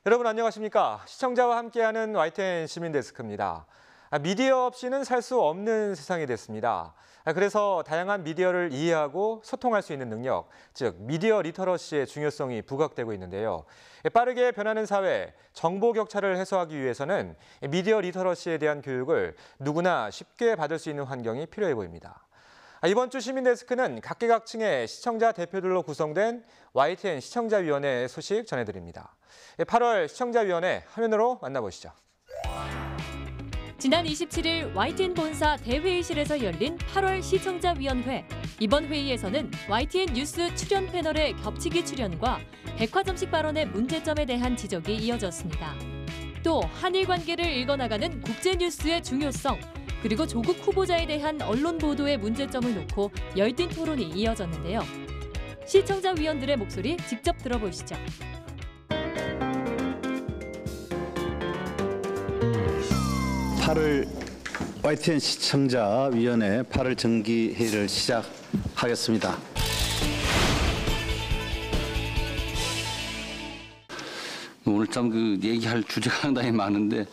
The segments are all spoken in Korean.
여러분 안녕하십니까? 시청자와 함께하는 YTN 시민데스크입니다. 미디어 없이는 살 수 없는 세상이 됐습니다. 그래서 다양한 미디어를 이해하고 소통할 수 있는 능력, 즉 미디어 리터러시의 중요성이 부각되고 있는데요. 빠르게 변하는 사회, 정보 격차를 해소하기 위해서는 미디어 리터러시에 대한 교육을 누구나 쉽게 받을 수 있는 환경이 필요해 보입니다. 이번 주 시민데스크는 각계각층의 시청자 대표들로 구성된 YTN 시청자위원회 소식 전해드립니다. 8월 시청자위원회 화면으로 만나보시죠. 지난 27일 YTN 본사 대회의실에서 열린 8월 시청자위원회. 이번 회의에서는 YTN 뉴스 출연 패널의 겹치기 출연과 백화점식 발언의 문제점에 대한 지적이 이어졌습니다. 또 한일 관계를 읽어나가는 국제뉴스의 중요성, 그리고 조국 후보자에 대한 언론 보도의 문제점을 놓고 열띤 토론이 이어졌는데요. 시청자위원들의 목소리 직접 들어보시죠. 8월 YTN 시청자위원회 8월 정기회의를 시작하겠습니다. 오늘 참 얘기할 주제가 상당히 많은데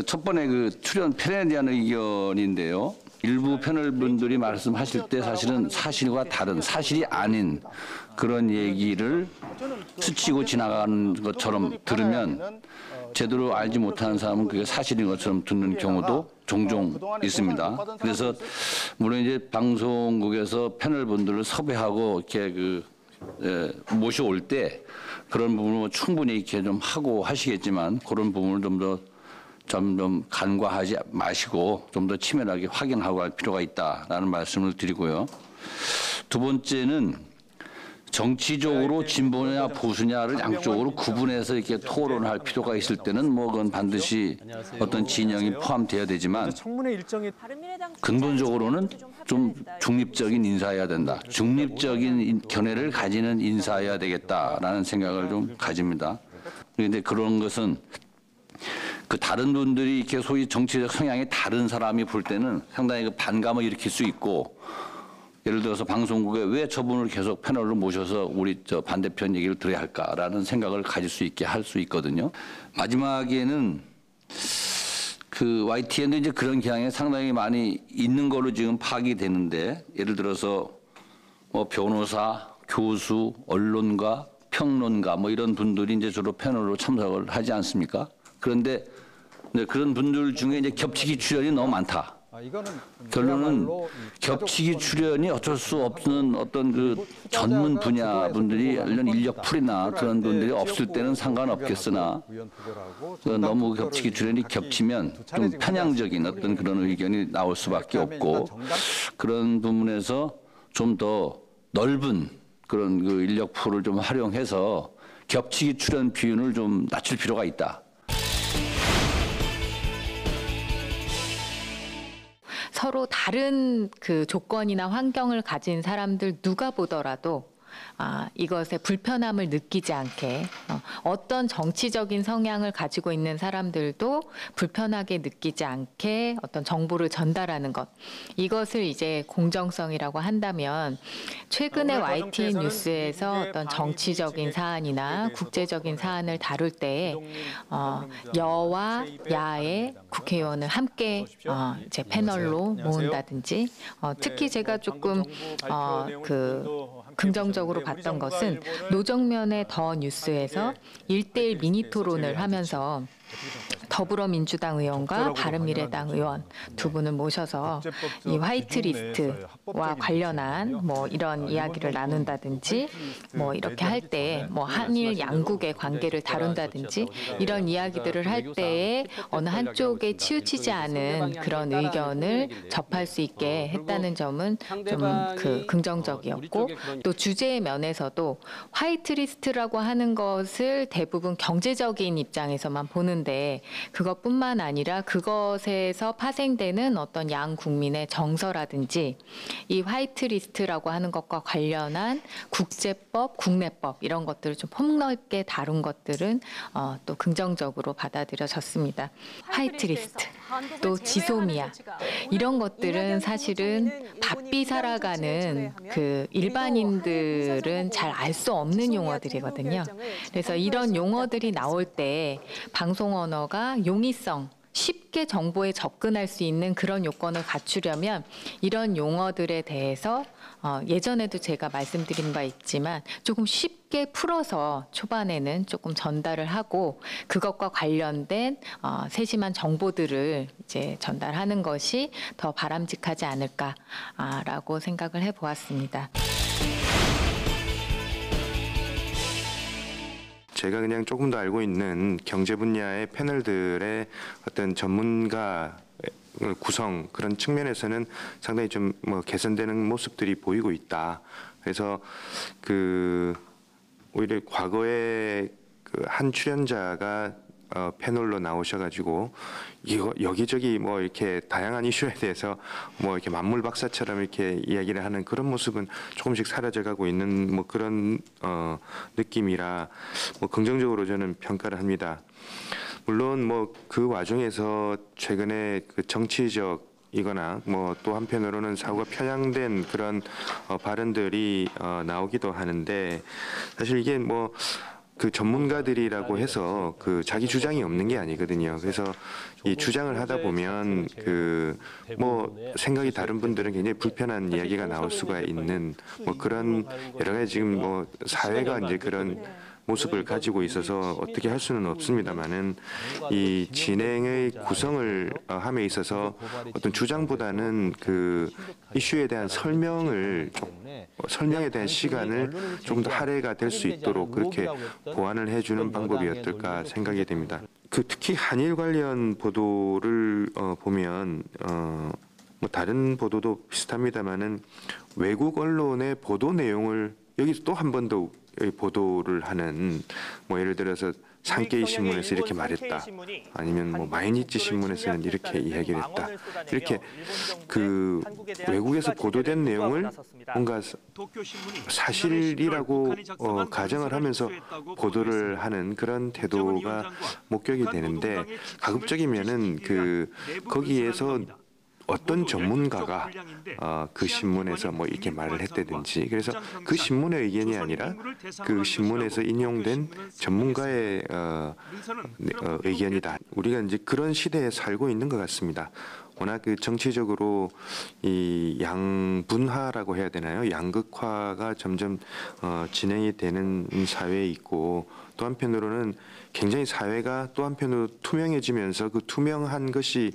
첫 번에 출연 패널에 대한 의견인데요. 일부 패널분들이 말씀하실 때 사실은 사실과 다른, 사실이 아닌 그런 얘기를 스치고 지나가는 것처럼 들으면 제대로 알지 못하는 사람은 그게 사실인 것처럼 듣는 경우도 종종 있습니다. 그래서 물론 이제 방송국에서 패널분들을 섭외하고 이렇게 모셔올 때 그런 부분을 충분히 이렇게 좀 하고 하시겠지만 그런 부분을 좀 간과하지 마시고 좀 더 치밀하게 확인하고 할 필요가 있다라는 말씀을 드리고요. 두 번째는 정치적으로 진보냐 보수냐를 양쪽으로 구분해서 이렇게 토론할 필요가 있을 때는 그건 반드시 어떤 진영이 포함되어야 되지만 근본적으로는 좀 중립적인 인사여야 된다. 중립적인 견해를 가지는 인사여야 되겠다라는 생각을 좀 가집니다. 그런데 그런 것은 다른 분들이 이렇게 소위 정치적 성향이 다른 사람이 볼 때는 상당히 반감을 일으킬 수 있고, 예를 들어서 방송국에 왜 저분을 계속 패널로 모셔서 우리 반대편 얘기를 들어야 할까라는 생각을 가질 수 있게 할 수 있거든요. 마지막에는 YTN도 이제 그런 경향이 상당히 많이 있는 걸로 지금 파악이 되는데, 예를 들어서 변호사, 교수, 언론가, 평론가 이런 분들이 이제 주로 패널로 참석을 하지 않습니까? 그런데 그런 분들 중에 이제 겹치기 출연이 너무 많다. 결론은 겹치기 출연이 어쩔 수 없는 어떤 전문 분야 분들이 이런 인력풀이나 그런 분들이 없을 때는 상관없겠으나 너무 겹치기 출연이 겹치면 좀 편향적인 어떤 그런 의견이 나올 수밖에 없고, 그런 부분에서 좀 더 넓은 그런 인력풀을 좀 활용해서 겹치기 출연 비율을 좀 낮출 필요가 있다. 서로 다른 조건이나 환경을 가진 사람들 누가 보더라도 이것에 불편함을 느끼지 않게, 어떤 정치적인 성향을 가지고 있는 사람들도 불편하게 느끼지 않게 어떤 정보를 전달하는 것, 이것을 이제 공정성이라고 한다면, 최근에 YTN 뉴스에서 어떤 정치적인 사안이나 국제적인 사안을 다룰 때 여와 야의 국회의원을 함께 제 패널로 모은다든지, 특히 제가 조금 긍정적으로 봤던 것은 노정면의 더 뉴스에서 1대1 미니 토론을 하면서 더불어민주당 의원과 바른미래당 의원 두 분을 모셔서 이 화이트리스트와 관련한 이런 이야기를 나눈다든지, 이렇게 할 때 한일 양국의 관계를 다룬다든지, 이런 이야기들을 할 때에 어느 한쪽에 치우치지 않은 그런 의견을 접할 수 있게 했다는 점은 좀 긍정적이었고, 또 주제의 면에서도 화이트리스트라고 하는 것을 대부분 경제적인 입장에서만 보는데, 그것뿐만 아니라 그것에서 파생되는 어떤 양 국민의 정서라든지, 이 화이트리스트라고 하는 것과 관련한 국제법, 국내법 이런 것들을 좀 폭넓게 다룬 것들은 또 긍정적으로 받아들여졌습니다. 화이트리스트. 또 지소미아 이런 것들은 사실은 바삐 살아가는 그 일반인들은 잘 알 수 없는 용어들이거든요. 그래서 이런 용어들이 나올 때 방송 언어가 용이성, 쉽게 정보에 접근할 수 있는 그런 요건을 갖추려면 이런 용어들에 대해서 예전에도 제가 말씀드린 바 있지만 조금 쉽게 풀어서 초반에는 조금 전달을 하고 그것과 관련된 세심한 정보들을 이제 전달하는 것이 더 바람직하지 않을까라고 생각을 해보았습니다. 제가 그냥 조금 더 알고 있는 경제 분야의 패널들의 어떤 전문가 구성 그런 측면에서는 상당히 좀 뭐 개선되는 모습들이 보이고 있다. 그래서 오히려 과거에 한 출연자가 패널로 나오셔가지고 이거 여기저기 뭐 이렇게 다양한 이슈에 대해서 뭐 이렇게 만물박사처럼 이렇게 이야기를 하는 그런 모습은 조금씩 사라져가고 있는 뭐 그런 느낌이라 뭐 긍정적으로 저는 평가를 합니다. 물론 뭐 그 와중에서 최근에 그 정치적이거나 뭐 또 한편으로는 사고가 편향된 그런 발언들이 나오기도 하는데 사실 이게 뭐 그 전문가들이라고 해서 그 자기 주장이 없는 게 아니거든요. 그래서 이 주장을 하다 보면 뭐 생각이 다른 분들은 굉장히 불편한 이야기가 나올 수가 있는 뭐 그런 여러 가지 지금 뭐 사회가 이제 그런 모습을 가지고 있어서 어떻게 할 수는 없습니다만은 이 진행의 구성을 함에 있어서 어떤 주장보다는 그 이슈에 대한 설명에 대한 시간을 좀 더 할애가 될 수 있도록 그렇게 보완을 해주는 방법이 어떨까 생각이 됩니다. 특히 한일 관련 보도를 보면 뭐 다른 보도도 비슷합니다만은 외국 언론의 보도 내용을 여기서 또 한 번 더 보도를 하는 뭐 예를 들어서 산케이 신문에서 이렇게 말했다 아니면 뭐 마이니치 신문에서는 이렇게 이야기를 했다 이렇게 그 외국에서 보도된 내용을 뭔가 사실이라고 가정을 하면서 보도를 하는 그런 태도가 목격이 되는데 가급적이면은 거기에서 어떤 전문가가 그 신문에서 뭐 이렇게 말을 했다든지 그래서 그 신문의 의견이 아니라 그 신문에서 인용된 전문가의 의견이다. 우리가 이제 그런 시대에 살고 있는 것 같습니다. 워낙 그 정치적으로 이 양분화라고 해야 되나요? 양극화가 점점 진행이 되는 사회에 있고 또 한편으로는 굉장히 사회가 또 한편으로 투명해지면서 그 투명한 것이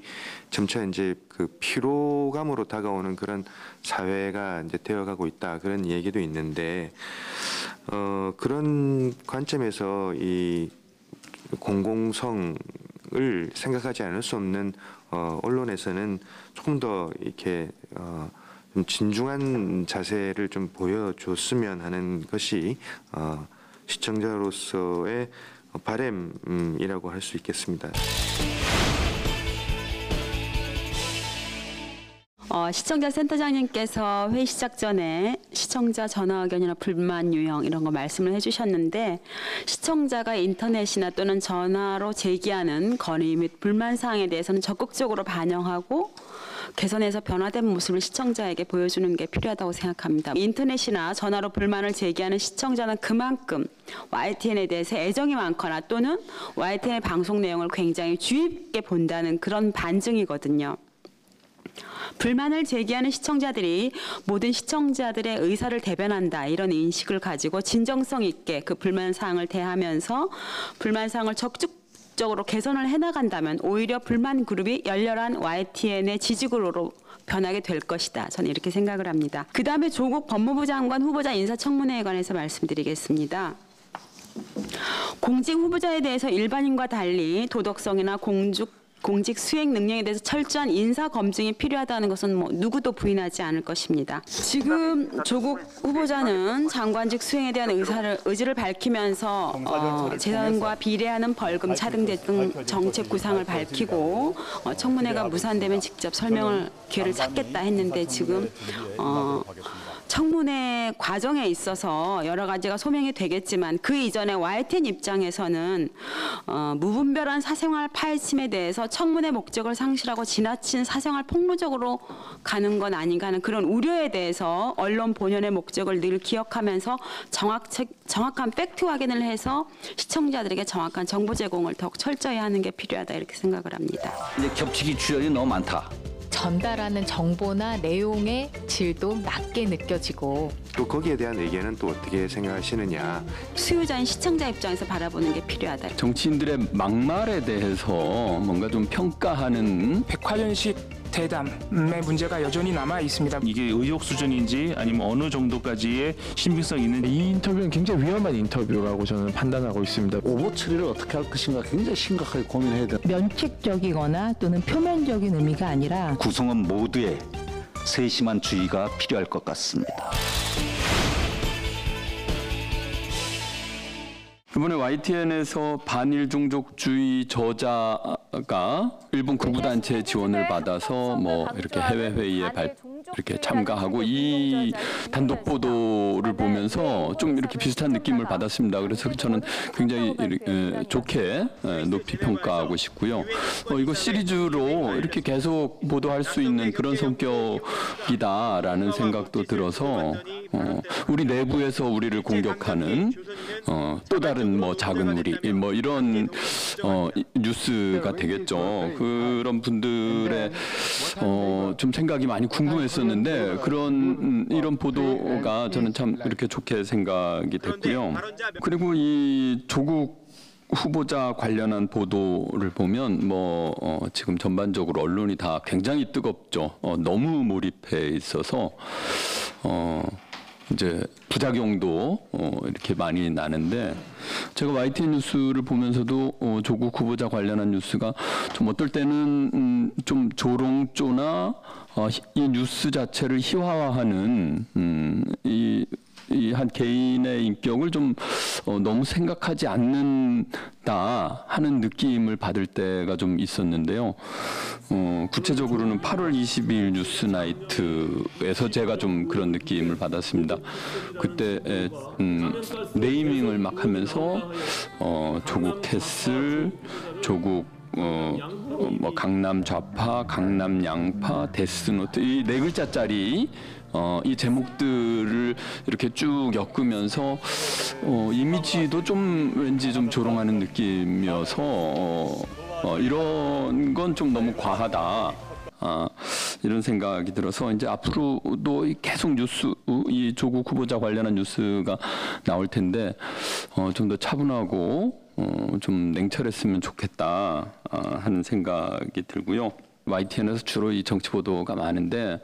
점차 이제 그 피로감으로 다가오는 그런 사회가 이제 되어가고 있다 그런 얘기도 있는데 그런 관점에서 이 공공성을 생각하지 않을 수 없는 언론에서는 조금 더 이렇게 좀 진중한 자세를 좀 보여줬으면 하는 것이 시청자로서의 바람이라고 할 수 있겠습니다. 시청자 센터장님께서 회의 시작 전에 시청자 전화 의견이나 불만 유형 이런 거 말씀을 해주셨는데 시청자가 인터넷이나 또는 전화로 제기하는 건의 및 불만 사항에 대해서는 적극적으로 반영하고 개선해서 변화된 모습을 시청자에게 보여주는 게 필요하다고 생각합니다. 인터넷이나 전화로 불만을 제기하는 시청자는 그만큼 YTN에 대해서 애정이 많거나 또는 YTN의 방송 내용을 굉장히 주의 깊게 본다는 그런 반증이거든요. 불만을 제기하는 시청자들이 모든 시청자들의 의사를 대변한다 이런 인식을 가지고 진정성 있게 그 불만 사항을 대하면서 불만 사항을 적극적으로 개선을 해나간다면 오히려 불만 그룹이 열렬한 YTN의 지지그룹으로 변하게 될 것이다. 저는 이렇게 생각을 합니다. 그 다음에 조국 법무부 장관 후보자 인사청문회에 관해서 말씀드리겠습니다. 공직 후보자에 대해서 일반인과 달리 도덕성이나 공직 수행 능력에 대해서 철저한 인사 검증이 필요하다는 것은 뭐 누구도 부인하지 않을 것입니다. 지금 조국 후보자는 장관직 수행에 대한 의지를 밝히면서 재산과 비례하는 벌금, 차등 등 정책 구상을 밝히고 청문회가 무산되면 직접 설명을 기회를 찾겠다 했는데 지금 청문회 과정에 있어서 여러 가지가 소명이 되겠지만 그 이전에 YTN 입장에서는 무분별한 사생활 파헤침에 대해서 청문회 목적을 상실하고 지나친 사생활 폭로적으로 가는 건 아닌가 하는 그런 우려에 대해서 언론 본연의 목적을 늘 기억하면서 정확한 팩트 확인을 해서 시청자들에게 정확한 정보 제공을 더욱 철저히 하는 게 필요하다 이렇게 생각을 합니다. 이제 겹치기 출연이 너무 많다. 전달하는 정보나 내용의 질도 낮게 느껴지고 또 거기에 대한 의견은 또 어떻게 생각하시느냐. 수요자인 시청자 입장에서 바라보는 게 필요하다. 정치인들의 막말에 대해서 뭔가 좀 평가하는 백화점식 대담의 문제가 여전히 남아 있습니다. 이게 의혹 수준인지 아니면 어느 정도까지의 신빙성 있는 이 인터뷰는 굉장히 위험한 인터뷰라고 저는 판단하고 있습니다. 오보 처리를 어떻게 할 것인가 굉장히 심각하게 고민해야 돼. 면책적이거나 또는 표면적인 의미가 아니라 구성원 모두의 세심한 주의가 필요할 것 같습니다. 이번에 YTN에서 반일 종족주의 저자가 일본 극우단체 지원을 받아서 뭐 이렇게 해외 회의에 이렇게 참가하고 이 단독 보도를 보면서 좀 이렇게 비슷한 느낌을 받았습니다. 그래서 저는 굉장히 좋게 높이 평가하고 싶고요. 이거 시리즈로 이렇게 계속 보도할 수 있는 그런 성격이다라는 생각도 들어서 우리 내부에서 우리를 공격하는 또 다른 뭐 작은 우리 뭐 이런 뉴스가 되겠죠. 그런 분들의 좀 생각이 많이 궁금했었는데 그런 이런 보도가 저는 참 이렇게 좋게 생각이 됐고요. 그리고 이 조국 후보자 관련한 보도를 보면 지금 전반적으로 언론이 다 굉장히 뜨겁죠. 너무 몰입해 있어서 이제 부작용도 이렇게 많이 나는데 제가 YTN 뉴스를 보면서도 조국 후보자 관련한 뉴스가 좀 어떨 때는 좀 조롱조나 이 뉴스 자체를 희화화하는 이 한 개인의 인격을 좀 너무 생각하지 않는다 하는 느낌을 받을 때가 좀 있었는데요. 구체적으로는 8월 22일 뉴스나이트에서 제가 좀 그런 느낌을 받았습니다. 그때 네이밍을 막 하면서 조국 캐슬, 조국 뭐 강남 좌파, 강남 양파, 데스노트 이 네 글자짜리 이 제목들을 이렇게 쭉 엮으면서 이미지도 좀 왠지 좀 조롱하는 느낌이어서 이런 건 좀 너무 과하다. 이런 생각이 들어서 이제 앞으로도 계속 뉴스, 이 조국 후보자 관련한 뉴스가 나올 텐데 좀 더 차분하고 좀 냉철했으면 좋겠다 하는 생각이 들고요. YTN에서 주로 이 정치 보도가 많은데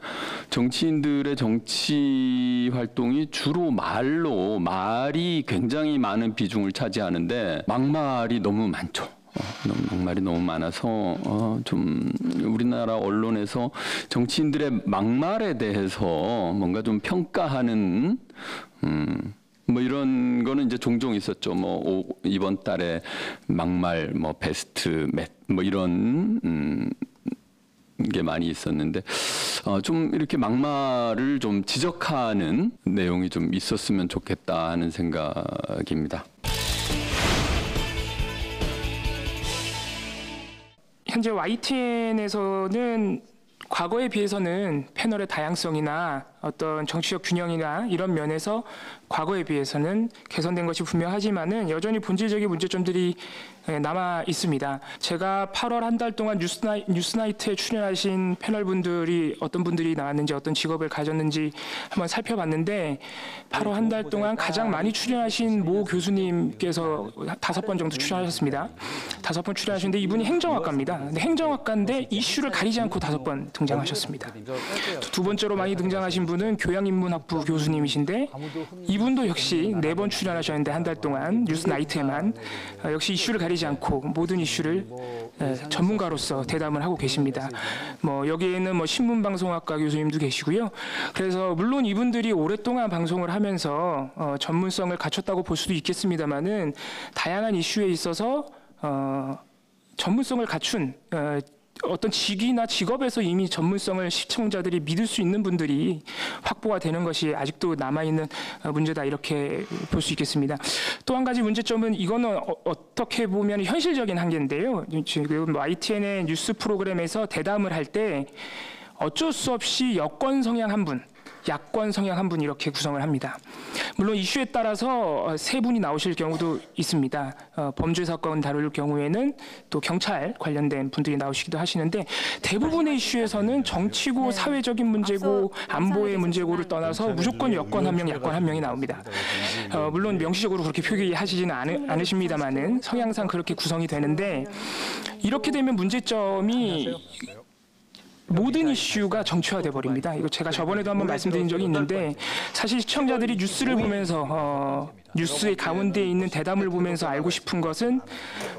정치인들의 정치 활동이 주로 말이 굉장히 많은 비중을 차지하는데 막말이 너무 많죠. 막말이 너무 많아서 좀 우리나라 언론에서 정치인들의 막말에 대해서 뭔가 좀 평가하는 뭐 이런 거는 이제 종종 있었죠. 뭐 이번 달에 막말 뭐 베스트 뭐 이런 게 많이 있었는데 좀 이렇게 막말을 좀 지적하는 내용이 좀 있었으면 좋겠다 하는 생각입니다. 현재 YTN에서는 과거에 비해서는 패널의 다양성이나 어떤 정치적 균형이나 이런 면에서 과거에 비해서는 개선된 것이 분명하지만은 여전히 본질적인 문제점들이 남아 있습니다. 제가 8월 한 달 동안 뉴스나이트에 출연하신 패널분들이 어떤 분들이 나왔는지 어떤 직업을 가졌는지 한번 살펴봤는데 8월 한 달 동안 가장 많이 출연하신 모 교수님께서 5번 정도 출연하셨습니다. 5번 출연하셨는데 이분이 행정학과입니다. 근데 행정학과인데 이슈를 가리지 않고 5번 등장하셨습니다. 두 번째로 많이 등장하신 분은 교양인문학부 교수님이신데 이분도 역시 4번 출연하셨는데 한 달 동안 뉴스나이트에만 역시 이슈를 가리지 않고 모든 이슈를 전문가로서 대담을 하고 계십니다. 뭐 여기에는 뭐 신문방송학과 교수님도 계시고요. 그래서 물론 이분들이 오랫동안 방송을 하면서 전문성을 갖췄다고 볼 수도 있겠습니다만은 다양한 이슈에 있어서 전문성을 갖춘 어떤 직위나 직업에서 이미 전문성을 시청자들이 믿을 수 있는 분들이 확보가 되는 것이 아직도 남아있는 문제다 이렇게 볼 수 있겠습니다. 또 한 가지 문제점은 이거는 어떻게 보면 현실적인 한계인데요. 지금 YTN의 뉴스 프로그램에서 대담을 할 때 어쩔 수 없이 여권 성향 한 분, 야권 성향 한 분 이렇게 구성을 합니다. 물론 이슈에 따라서 세 분이 나오실 경우도 있습니다. 범죄 사건 다룰 경우에는 또 경찰 관련된 분들이 나오시기도 하시는데 대부분의 이슈에서는 정치고 사회적인 문제고 안보의 문제고를 떠나서 무조건 여권 한 명, 야권 한 명이 나옵니다. 물론 명시적으로 그렇게 표기하시지는 않으십니다만은 성향상 그렇게 구성이 되는데 이렇게 되면 문제점이 모든 이슈가 정치화돼 버립니다. 이거 제가 저번에도 한번 말씀드린 적이 있는데 사실 시청자들이 뉴스를 보면서 뉴스의 가운데에 있는 대담을 보면서 알고 싶은 것은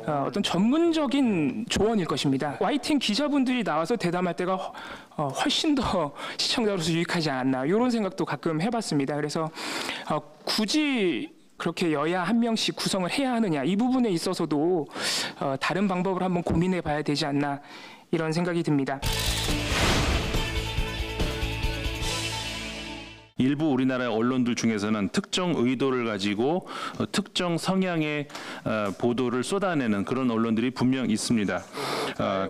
어떤 전문적인 조언일 것입니다. YTN 기자분들이 나와서 대담할 때가 훨씬 더 시청자로서 유익하지 않나 이런 생각도 가끔 해봤습니다. 그래서 굳이 그렇게 여야 한 명씩 구성을 해야 하느냐 이 부분에 있어서도 다른 방법을 한번 고민해 봐야 되지 않나 이런 생각이 듭니다. 일부 우리나라 언론들 중에서는 특정 의도를 가지고 특정 성향의 보도를 쏟아내는 그런 언론들이 분명 있습니다.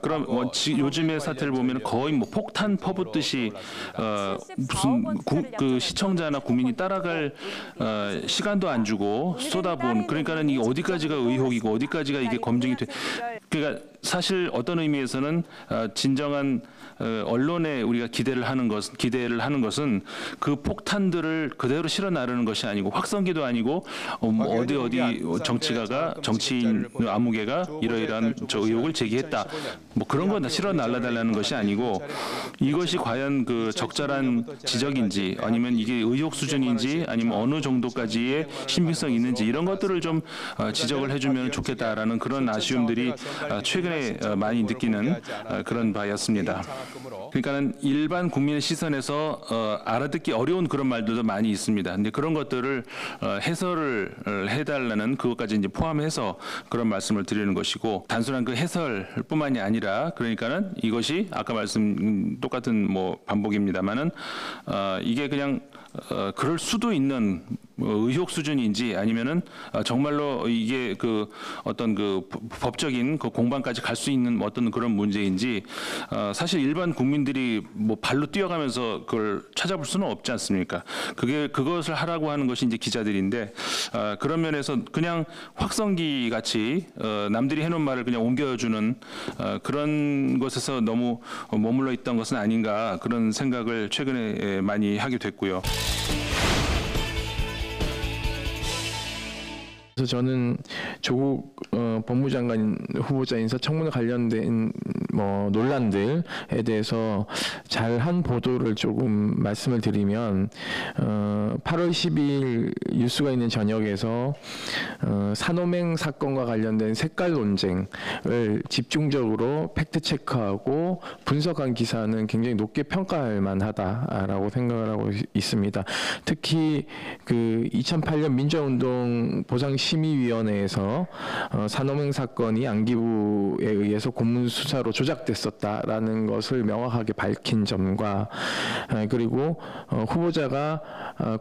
그럼 요즘의 사태를 보면 거의 뭐 폭탄 퍼붓듯이 무슨 그 시청자나 국민이 따라갈 시간도 안 주고 쏟아본 그러니까는 이 어디까지가 의혹이고 어디까지가 이게 검증이 돼. 그러니까 사실 어떤 의미에서는 진정한 언론에 우리가 기대를 하는 것은 그 폭탄들을 그대로 실어 나르는 것이 아니고 확성기도 아니고 어디 정치가가 정치인 아무개가 이러이러한 저 의혹을 제기했다 뭐 그런 건 다 실어 날라달라는 것이 아니고 이것이 과연 그 적절한 지적인지 아니면 이게 의혹 수준인지 아니면 어느 정도까지의 신빙성이 있는지 이런 것들을 좀 지적을 해주면 좋겠다라는 그런 아쉬움들이 최근에 많이 느끼는 그런 바였습니다. 그러니까는 일반 국민의 시선에서 알아듣기 어려운 그런 말들도 많이 있습니다. 근데 그런 것들을 해설을 해달라는 그것까지 이제 포함해서 그런 말씀을 드리는 것이고 단순한 그 해설뿐만이 아니라 그러니까는 이것이 아까 말씀 똑같은 뭐 반복입니다만은 이게 그냥 그럴 수도 있는 의혹 수준인지 아니면은 정말로 이게 그 어떤 그 법적인 그 공방까지 갈 수 있는 어떤 그런 문제인지 사실 일반 국민들이 뭐 발로 뛰어가면서 그걸 찾아볼 수는 없지 않습니까? 그것을 하라고 하는 것이 이제 기자들인데 그런 면에서 그냥 확성기 같이 남들이 해놓은 말을 그냥 옮겨주는 그런 것에서 너무 머물러 있던 것은 아닌가 그런 생각을 최근에 많이 하게 됐고요. 그래서 저는 조국 법무장관 후보자 인사청문회 관련된 뭐 논란들에 대해서 잘한 보도를 조금 말씀을 드리면 8월 12일 뉴스가 있는 저녁에서 산호맹 사건과 관련된 색깔 논쟁을 집중적으로 팩트 체크하고 분석한 기사는 굉장히 높게 평가할 만하다라고 생각을 하고 있습니다. 특히 그 2008년 민주화운동 보상심의위원회에서 산호맹 사건이 안기부에 의해서 고문 수사로 조작됐었다라는 것을 명확하게 밝힌 점과 그리고 후보자가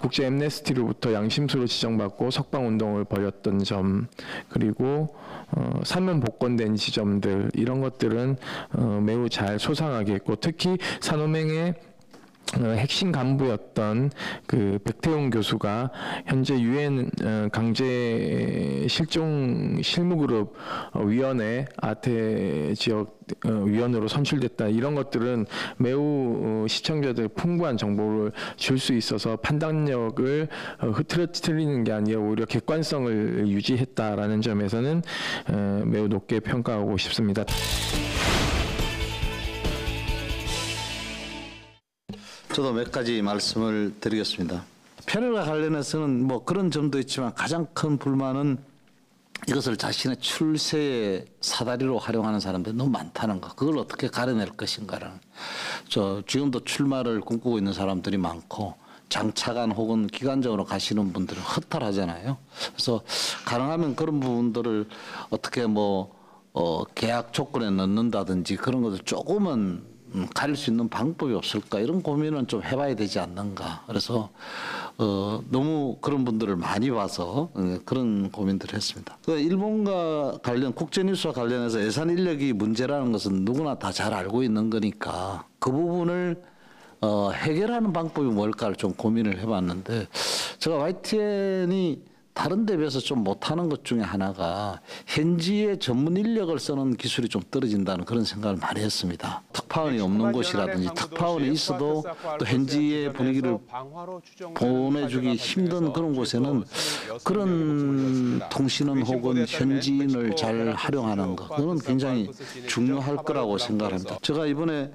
국제 엠네스티로부터 양심수로 지정받고 석방운동을 벌였던 점 그리고 사면 복권된 지점들 이런 것들은 매우 잘 소상하게 했고 특히 산호맹의 핵심 간부였던 그 백태용 교수가 현재 유엔 강제 실종 실무그룹 위원회 아태 지역 위원으로 선출됐다 이런 것들은 매우 시청자들 풍부한 정보를 줄 수 있어서 판단력을 흐트러뜨리는 게 아니라 오히려 객관성을 유지했다라는 점에서는 매우 높게 평가하고 싶습니다. 저도 몇 가지 말씀을 드리겠습니다. 패널과 관련해서는 뭐 그런 점도 있지만 가장 큰 불만은 이것을 자신의 출세의 사다리로 활용하는 사람들이 너무 많다는 거. 그걸 어떻게 가려낼 것인가라는. 지금도 출마를 꿈꾸고 있는 사람들이 많고 장차관 혹은 기관적으로 가시는 분들은 허탈하잖아요. 그래서 가능하면 그런 부분들을 어떻게 계약 조건에 넣는다든지 그런 것을 조금은 가릴 수 있는 방법이 없을까 이런 고민은 좀 해봐야 되지 않는가. 그래서 너무 그런 분들을 많이 봐서 그런 고민들을 했습니다. 일본과 관련 국제뉴스와 관련해서 예산 인력이 문제라는 것은 누구나 다 잘 알고 있는 거니까 그 부분을 해결하는 방법이 뭘까를 좀 고민을 해봤는데 제가 YTN이 다른 데 비해서 좀 못하는 것 중에 하나가 현지의 전문 인력을 쓰는 기술이 좀 떨어진다는 그런 생각을 많이 했습니다. 특파원이 없는 곳이라든지 특파원이 있어도 또 현지의 분위기를 보내주기 힘든 그런 곳에는 그런 통신원 혹은 현지인을 잘 활용하는 것 그건 굉장히 중요할 거라고 생각합니다. 제가 이번에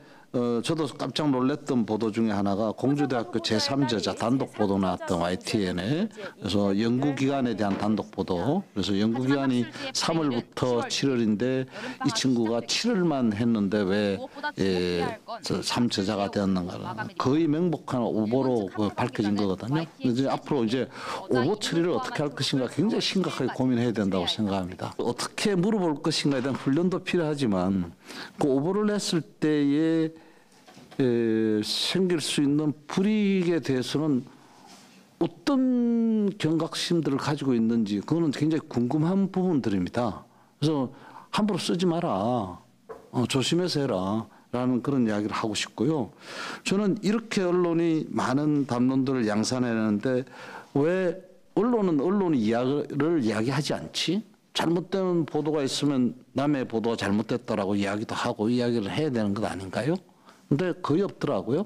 저도 깜짝 놀랐던 보도 중에 하나가 공주대학교 제3저자 단독 보도 나왔던 YTN에 그래서 연구기간에 대한 단독 보도 그래서 연구기간이 3월부터 7월인데 이 친구가 7월만 했는데 왜 3저자가 되었는가 거의 명백한 오보로 밝혀진 거거든요. 이제 앞으로 이제 오보 처리를 어떻게 할 것인가 굉장히 심각하게 고민해야 된다고 생각합니다. 어떻게 물어볼 것인가에 대한 훈련도 필요하지만 그 오보를 했을 때에 생길 수 있는 불이익에 대해서는 어떤 경각심들을 가지고 있는지 그거는 굉장히 궁금한 부분들입니다. 그래서 함부로 쓰지 마라. 조심해서 해라. 라는 그런 이야기를 하고 싶고요. 저는 이렇게 언론이 많은 담론들을 양산해내는데 왜 언론은 이야기를 이야기하지 않지? 잘못된 보도가 있으면 남의 보도가 잘못됐다라고 이야기도 하고 이야기를 해야 되는 것 아닌가요? 근데 거의 없더라고요.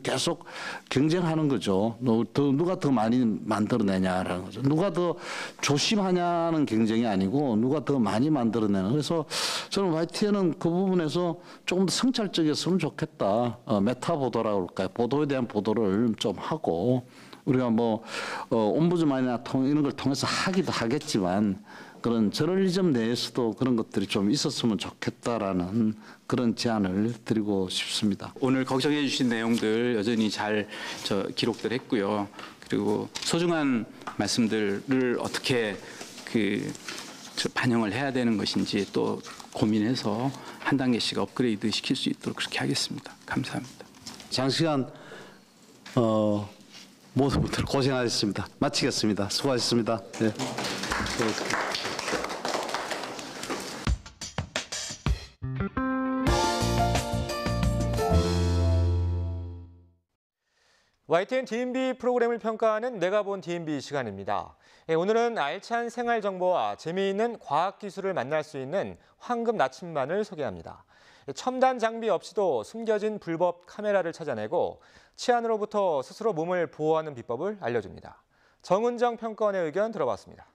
계속 경쟁하는 거죠. 누가 더 많이 만들어내냐라는 거죠. 누가 더 조심하냐는 경쟁이 아니고 누가 더 많이 만들어내는. 그래서 저는 YTN은 그 부분에서 조금 더 성찰적이었으면 좋겠다. 메타 보도라고 그럴까요? 보도에 대한 보도를 좀 하고 우리가 뭐 옴부즈만이나 이런 걸 통해서 하기도 하겠지만 그런 저널리즘 내에서도 그런 것들이 좀 있었으면 좋겠다라는 그런 제안을 드리고 싶습니다. 오늘 걱정해 주신 내용들 여전히 잘 기록들 했고요. 그리고 소중한 말씀들을 어떻게 반영을 해야 되는 것인지 또 고민해서 한 단계씩 업그레이드 시킬 수 있도록 그렇게 하겠습니다. 감사합니다. 장시간 모든 분들 고생하셨습니다. 마치겠습니다. 수고하셨습니다. 네. 수고하셨습니다. YTN DMB 프로그램을 평가하는 내가 본 DMB 시간입니다. 오늘은 알찬 생활 정보와 재미있는 과학 기술을 만날 수 있는 황금 나침반을 소개합니다. 첨단 장비 없이도 숨겨진 불법 카메라를 찾아내고 치안으로부터 스스로 몸을 보호하는 비법을 알려줍니다. 정은정 평가원의 의견 들어봤습니다.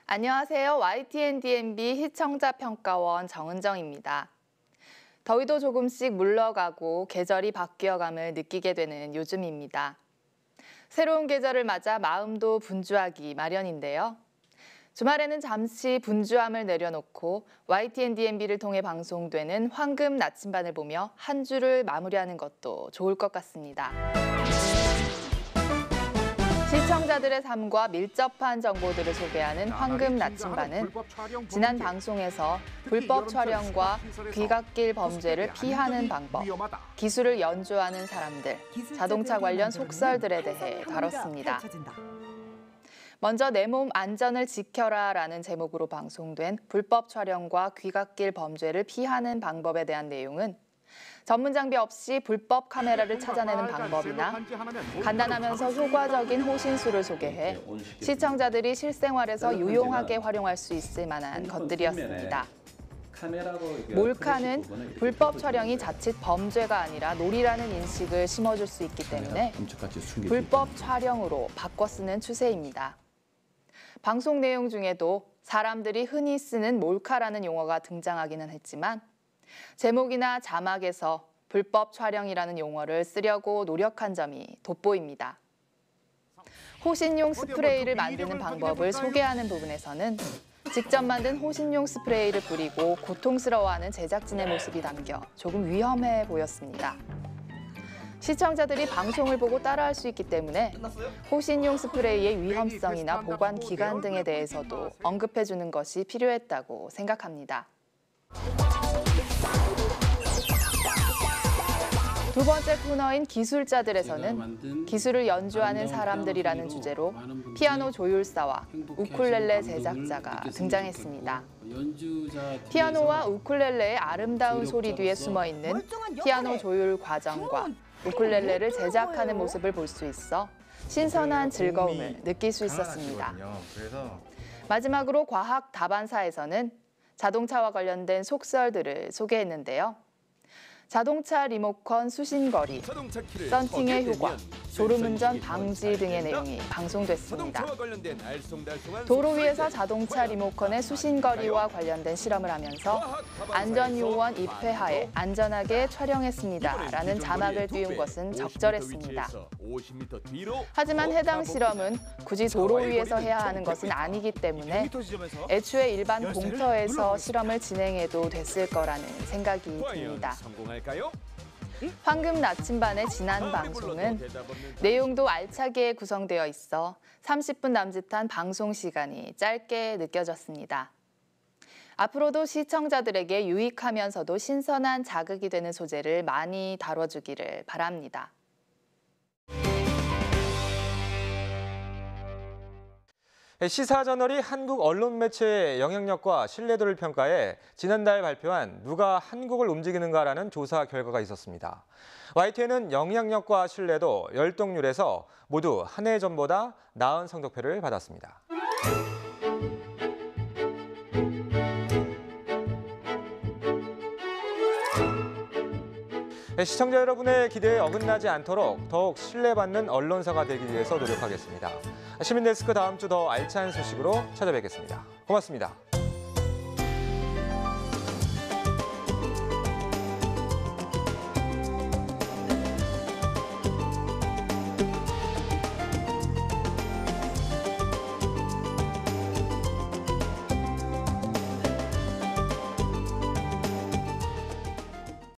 안녕하세요. YTN DMB 시청자 평가원 정은정입니다. 더위도 조금씩 물러가고 계절이 바뀌어감을 느끼게 되는 요즘입니다. 새로운 계절을 맞아 마음도 분주하기 마련인데요. 주말에는 잠시 분주함을 내려놓고 YTN DMB를 통해 방송되는 황금 나침반을 보며 한 주를 마무리하는 것도 좋을 것 같습니다. 시청자들의 삶과 밀접한 정보들을 소개하는 황금 나침반은 지난 방송에서 불법 촬영과 귀갓길 범죄를 피하는 방법, 기술을 연주하는 사람들, 자동차 관련 속설들에 대해 다뤘습니다. 먼저 내 몸 안전을 지켜라라는 제목으로 방송된 불법 촬영과 귀갓길 범죄를 피하는 방법에 대한 내용은 전문 장비 없이 불법 카메라를 찾아내는 방법이나 간단하면서 효과적인 호신술을 소개해 시청자들이 실생활에서 유용하게 활용할 수 있을 만한 것들이었습니다. 몰카는 불법 촬영이 자칫 범죄가 아니라 놀이라는 인식을 심어줄 수 있기 때문에 불법 촬영으로 바꿔 쓰는 추세입니다. 방송 내용 중에도 사람들이 흔히 쓰는 몰카라는 용어가 등장하기는 했지만 제목이나 자막에서 불법 촬영이라는 용어를 쓰려고 노력한 점이 돋보입니다. 호신용 스프레이를 만드는 방법을 소개하는 부분에서는 직접 만든 호신용 스프레이를 뿌리고 고통스러워하는 제작진의 모습이 담겨 조금 위험해 보였습니다. 시청자들이 방송을 보고 따라할 수 있기 때문에 호신용 스프레이의 위험성이나 보관 기간 등에 대해서도 언급해주는 것이 필요했다고 생각합니다. 두 번째 코너인 기술자들에서는 기술을 연주하는 사람들이라는 주제로 피아노 조율사와 우쿨렐레 제작자가 등장했습니다. 피아노와 우쿨렐레의 아름다운 소리 뒤에 숨어있는 피아노 조율 과정과 우쿨렐레를 제작하는 모습을 볼 수 있어 신선한 즐거움을 느낄 수 있었습니다. 마지막으로 과학 다반사에서는 자동차와 관련된 속설들을 소개했는데요. 자동차 리모컨 수신거리, 썬팅의 효과, 졸음운전 방지 등의 내용이 방송됐습니다. 도로 위에서 자동차 리모컨의 수신거리와 관련된 실험을 하면서 안전요원 입회하에 안전하게 촬영했습니다라는 자막을 띄운 것은 적절했습니다. 하지만 해당 실험은 굳이 도로 위에서 해야 하는 것은 아니기 때문에 애초에 일반 공터에서 실험을 진행해도 됐을 거라는 생각이 듭니다. 황금 나침반의 지난 방송은 내용도 알차게 구성되어 있어 30분 남짓한 방송 시간이 짧게 느껴졌습니다. 앞으로도 시청자들에게 유익하면서도 신선한 자극이 되는 소재를 많이 다뤄주기를 바랍니다. 시사저널이 한국 언론 매체의 영향력과 신뢰도를 평가해 지난달 발표한 누가 한국을 움직이는가라는 조사 결과가 있었습니다. YTN은 영향력과 신뢰도, 열독률에서 모두 한 해 전보다 나은 성적표를 받았습니다. 시청자 여러분의 기대에 어긋나지 않도록 더욱 신뢰받는 언론사가 되기 위해서 노력하겠습니다. 시민데스크 다음 주 더 알찬 소식으로 찾아뵙겠습니다. 고맙습니다.